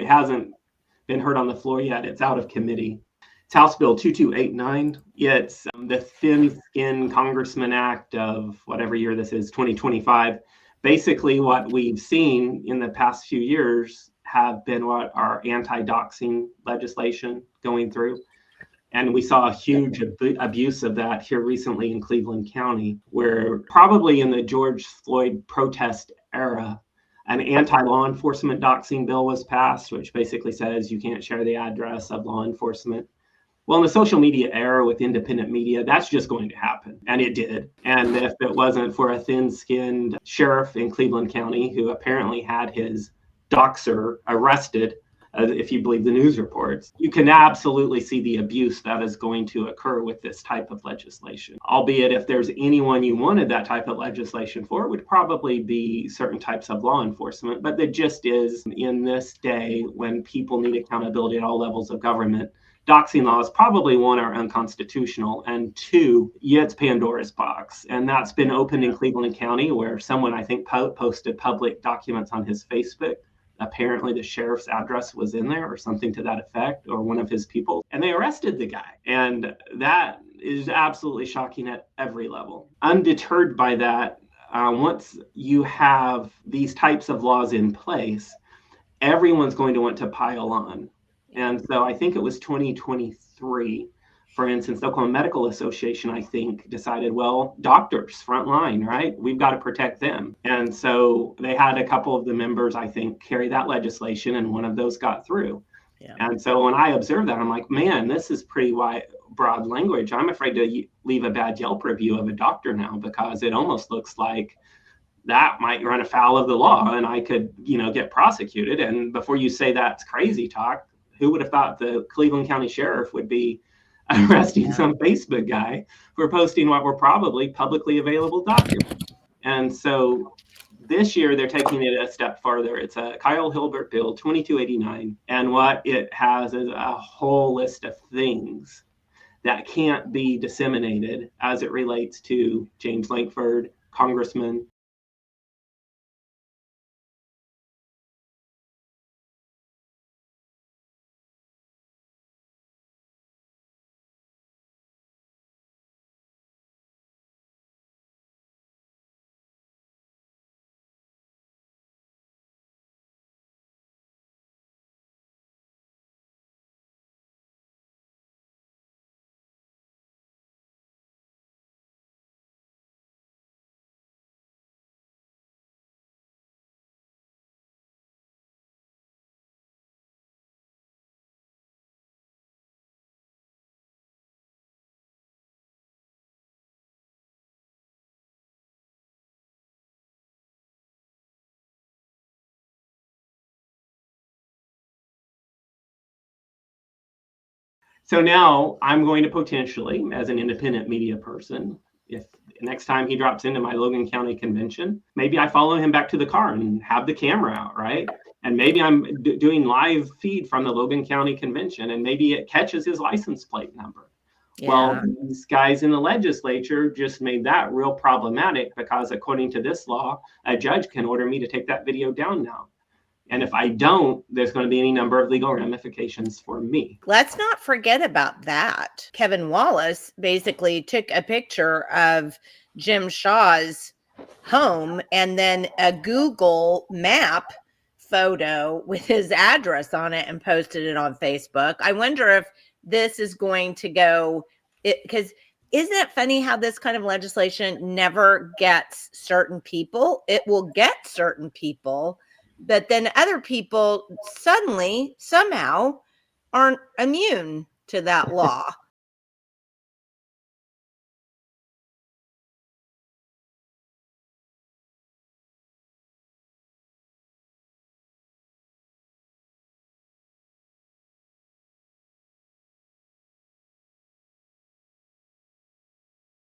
it hasn't been heard on the floor yet. It's out of committee. It's House Bill 2289. It's the Thin Skin Congressman Act of whatever year this is, 2025. Basically, what we've seen in the past few years have been what our anti-doxing legislation going through. And we saw a huge abuse of that here recently in Cleveland County, where probably in the George Floyd protest era, an anti-law enforcement doxing bill was passed, which basically says you can't share the address of law enforcement. Well, in the social media era with independent media, that's just going to happen. And it did. And if it wasn't for a thin-skinned sheriff in Cleveland County who apparently had his doxer arrested, if you believe the news reports, you can absolutely see the abuse that is going to occur with this type of legislation. Albeit if there's anyone you wanted that type of legislation for, it would probably be certain types of law enforcement. But the gist is, in this day when people need accountability at all levels of government, doxing laws, probably one, are unconstitutional, and two, it's Pandora's box. And that's been opened in Cleveland County, where someone, I think, posted public documents on his Facebook. Apparently the sheriff's address was in there or something to that effect, or one of his people, and they arrested the guy. And that is absolutely shocking at every level. Undeterred by that, once you have these types of laws in place, everyone's going to want to pile on. And so I think it was 2023, for instance, the Oklahoma Medical Association, I think, decided, well, doctors, front line, right? We've got to protect them. And so they had a couple of the members, I think, carry that legislation, and one of those got through. Yeah. And so when I observed that, I'm like, man, this is pretty broad language. I'm afraid to leave a bad Yelp review of a doctor now, because it almost looks like that might run afoul of the law and I could, get prosecuted. And before you say that's crazy talk, who would have thought the Cleveland County Sheriff would be arresting some Facebook guy for posting what were probably publicly available documents? And so this year they're taking it a step farther. It's a Kyle Hilbert bill, 2289. And what it has is a whole list of things that can't be disseminated as it relates to James Lankford, Congressman. So now I'm going to potentially, as an independent media person, if next time he drops into my Logan County convention, maybe I follow him back to the car and have the camera out, right? And maybe I'm doing live feed from the Logan County convention, and maybe it catches his license plate number. Yeah. Well, these guys in the legislature just made that real problematic, because according to this law, a judge can order me to take that video down now. And if I don't, there's going to be any number of legal ramifications for me. Let's not forget about that. Kevin Wallace basically took a picture of Jim Shaw's home and then a Google map photo with his address on it and posted it on Facebook. I wonder if this is going to go, because isn't it funny how this kind of legislation never gets certain people? It will get certain people, but then other people suddenly, somehow, aren't immune to that law.